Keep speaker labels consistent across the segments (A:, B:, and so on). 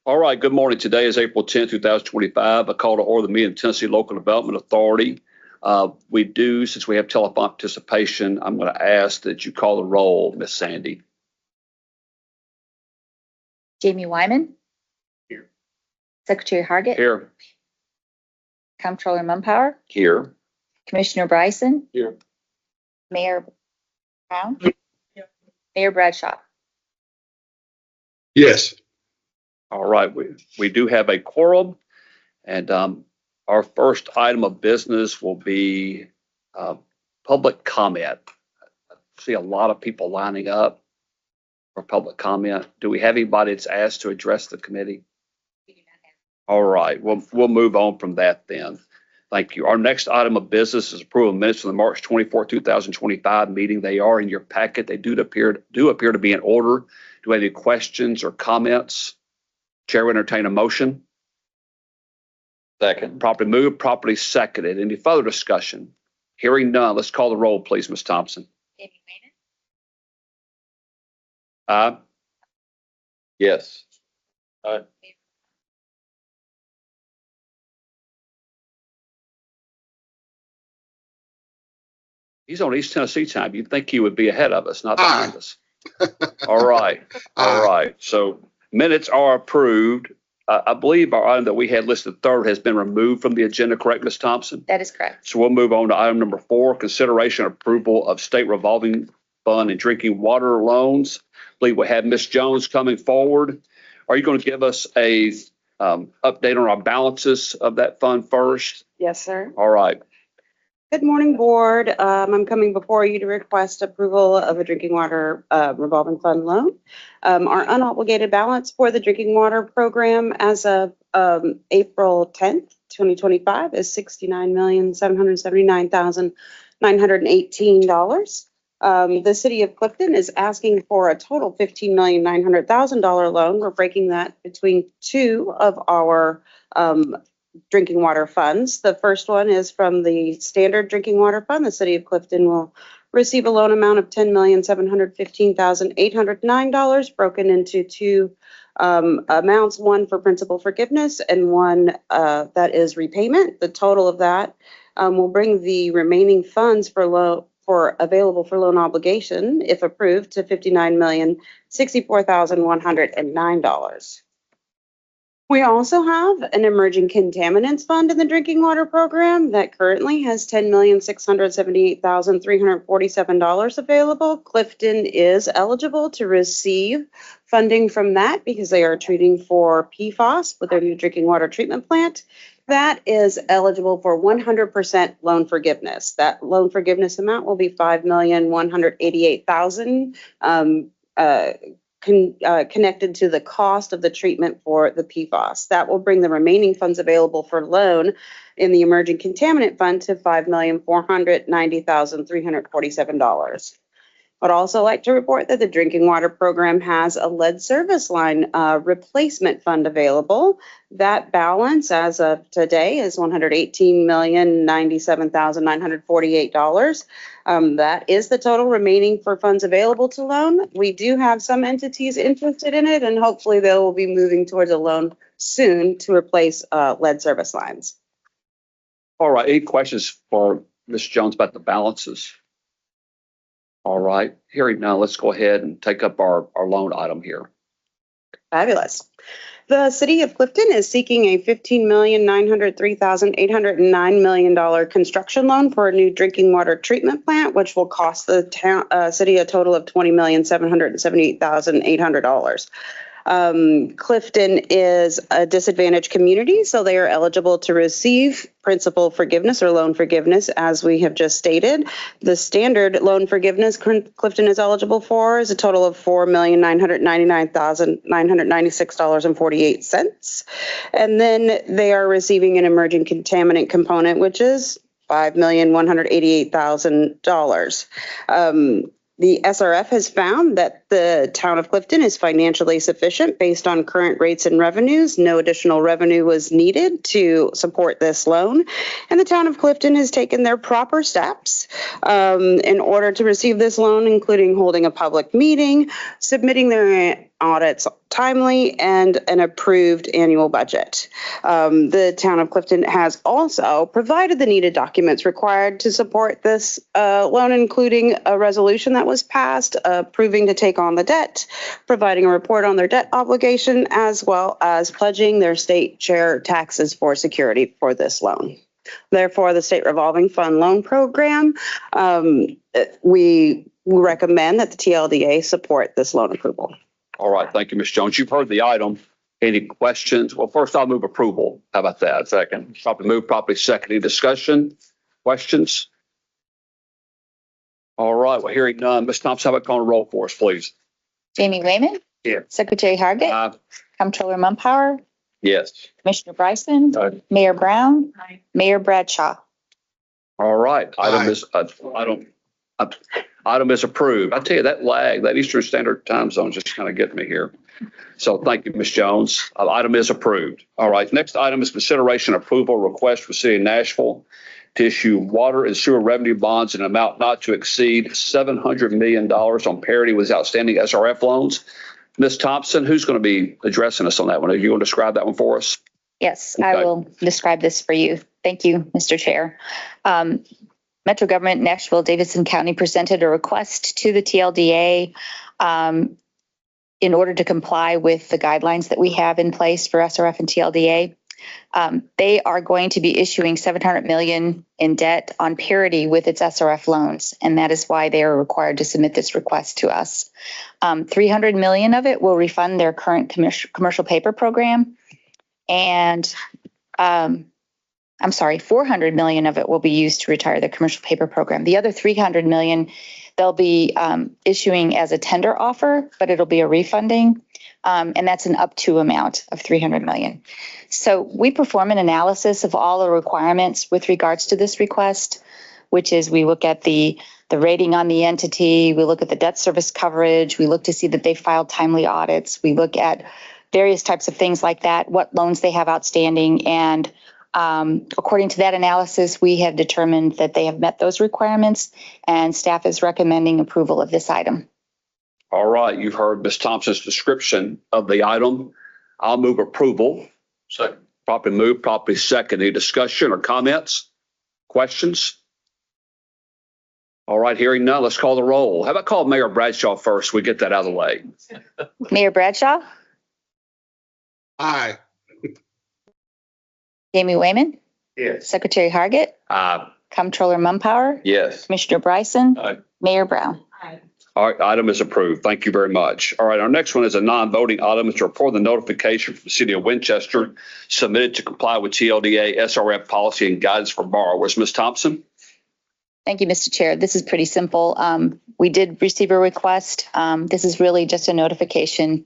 A: All right, good morning. Today is April 10th, 2025. I call to order the meeting of Tennessee Local Development Authority. Since we have telephone participation, I'm going to ask that you call the roll, Miss Sandy.
B: Jamie Wyman.
A: Here.
B: Secretary Hargett.
A: Here.
B: Comptroller Mumpower.
A: Here.
B: Commissioner Bryson.
A: Here.
B: Mayor Brown. Here. Mayor Bradshaw.
C: Yes.
A: All right, we do have a quorum, and our first item of business will be public comment. I see a lot of people lining up for public comment. Do we have anybody that's asked to address the committee? All right, we'll move on from that then. Thank you. Our next item of business is approval of minutes from the March 24, 2025 meeting. They are in your packet. They do appear to be in order. Do we have any questions or comments? Chair will entertain a motion. Second. Properly moved, properly seconded. Any further discussion? Hearing none, let's call the roll, please, Ms. Thompson.
B: Jamie Wyman.
A: Aye. Yes. Aye. He's on East Tennessee time. You'd think he would be ahead of us, not behind us. All right. All right. So minutes are approved. I believe our item that we had listed third has been removed from the agenda, correct, Ms. Thompson?
B: That is correct.
A: So we'll move on to item number 4, consideration and approval of state revolving fund and drinking water loans. I believe we have Ms. Jones coming forward. Are you going to give us a update on our balances of that fund first?
D: Yes, sir.
A: All right.
D: Good morning, board. I'm coming before you to request approval of a drinking water revolving fund loan. Our unobligated balance for the drinking water program as of April 10th, 2025 is $69,779,918. The city of Clifton is asking for a total $15,900,000 loan. We're breaking that between two of our drinking water funds. The first one is from the standard drinking water fund. The city of Clifton will receive a loan amount of $10,715,809 broken into two amounts, one for principal forgiveness and one that is repayment. The total of that will bring the remaining funds available for loan obligation, if approved, to $59,064,109. We also have an emerging contaminants fund in the drinking water program that currently has $10,678,347 available. Clifton is eligible to receive funding from that because they are treating for PFAS with their new drinking water treatment plant. That is eligible for 100% loan forgiveness. That loan forgiveness amount will be $5,188,000. Connected to the cost of the treatment for the PFAS. That will bring the remaining funds available for loan in the emerging contaminant fund to $5,490,347. I'd also like to report that the drinking water program has a lead service line replacement fund available. That balance as of today is $118,097,948. That is the total remaining for funds available to loan. We do have some entities interested in it, and hopefully they will be moving towards a loan soon to replace lead service lines.
A: All right. Any questions for Ms. Jones about the balances? All right. Hearing none, let's go ahead and take up our loan item here.
D: Fabulous. The city of Clifton is seeking a $15,903,809 construction loan for a new drinking water treatment plant, which will cost the city a total of $20,778,800. Clifton is a disadvantaged community, so they are eligible to receive principal forgiveness or loan forgiveness, as we have just stated. The standard loan forgiveness Clifton is eligible for is a total of $4,999,996.48. And then they are receiving an emerging contaminant component, which is $5,188,000. The SRF has found that the town of Clifton is financially sufficient based on current rates and revenues. No additional revenue was needed to support this loan. And the town of Clifton has taken their proper steps in order to receive this loan, including holding a public meeting, submitting their audits timely and an approved annual budget. The town of Clifton has also provided the needed documents required to support this loan, including a resolution that was passed approving to take on the debt, providing a report on their debt obligation, as well as pledging their state share taxes for security for this loan. Therefore, the State Revolving Fund Loan Program, we recommend that the TLDA support this loan approval.
A: All right, thank you, Ms. Jones. You've heard the item. Any questions? Well, first I'll move approval. How about that? Second. Properly moved, properly second. Any discussion? Questions? All right, well, hearing none. Ms. Thompson, how about calling roll for us, please?
B: Jamie Wayman.
A: Here.
B: Secretary Hargit. Comptroller Mumpower.
A: Yes.
B: Commissioner Bryson.
A: Aye.
B: Mayor Brown. Mayor Bradshaw.
A: All right, item is approved. I tell you, that lag, that Eastern Standard Time zone just kind of getting me here. So thank you, Ms. Jones. Item is approved. All right, next item is consideration approval request for City of Nashville to issue water and sewer revenue bonds in an amount not to exceed $700 million on parity with outstanding SRF loans. Ms. Thompson, who's going to be addressing us on that one? Are you going to describe that one for us?
B: Yes,
A: Okay.
B: I will describe this for you. Thank you, Mr. Chair. Metro Government Nashville Davidson County presented a request to the TLDA in order to comply with the guidelines that we have in place for SRF and TLDA. They are going to be issuing $700 million in debt on parity with its SRF loans, and that is why they are required to submit this request to us. $300 million of it will refund their current commercial paper program, and $400 million of it will be used to retire the commercial paper program. The other $300 million, they'll be issuing as a tender offer, but it'll be a refunding. And that's an up to amount of $300 million. So we perform an analysis of all the requirements with regards to this request, which is we look at the rating on the entity, we look at the debt service coverage, we look to see that they filed timely audits, we look at various types of things like that, what loans they have outstanding, and according to that analysis, we have determined that they have met those requirements, and staff is recommending approval of this item.
A: All right, you've heard Ms. Thompson's description of the item. I'll move approval. Second. Properly moved, properly second. Any discussion or comments? Questions? All right, hearing none, let's call the roll. How about call Mayor Bradshaw first? We get that out of the way.
B: Mayor Bradshaw,
C: Aye.
B: Jamie Wayman,
A: Yes.
B: Secretary Hargit, Comptroller Mumpower,
A: Yes.
B: Commissioner Bryson,
A: Aye.
B: Mayor Brown.
A: All right, item is approved. Thank you very much. All right, our next one is a non-voting item. It's to report the notification from the City of Winchester submitted to comply with TLDA SRF policy and guidance for borrowers. Ms. Thompson?
B: Thank you, Mr. Chair. This is pretty simple. We did receive a request. This is really just a notification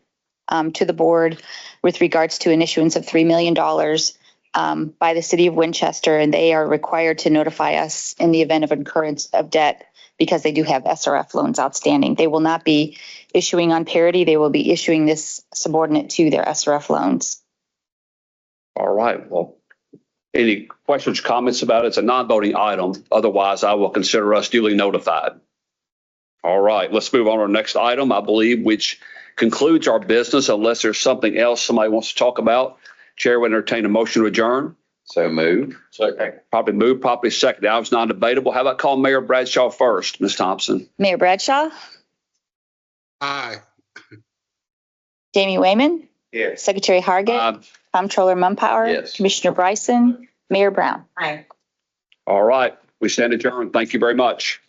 B: to the board with regards to an issuance of $3 million by the City of Winchester, and they are required to notify us in the event of incurrence of debt because they do have SRF loans outstanding. They will not be issuing on parity. They will be issuing this subordinate to their SRF loans.
A: All right, well, any questions, comments about it? It's a non-voting item. Otherwise, I will consider us duly notified. All right, let's move on to our next item, I believe, which concludes our business unless there's something else somebody wants to talk about. Chair would entertain a motion to adjourn.
E: So moved.
A: Second. Probably moved, probably second. That was non-debatable. How about call Mayor Bradshaw first, Ms. Thompson?
B: Mayor Bradshaw,
C: Aye.
B: Jamie Wayman,
A: Yes.
B: Secretary Hargit, Comptroller Mumpower,
E: Yes.
B: Commissioner Bryson, Mayor Brown.
A: All right, we stand adjourned. Thank you very much.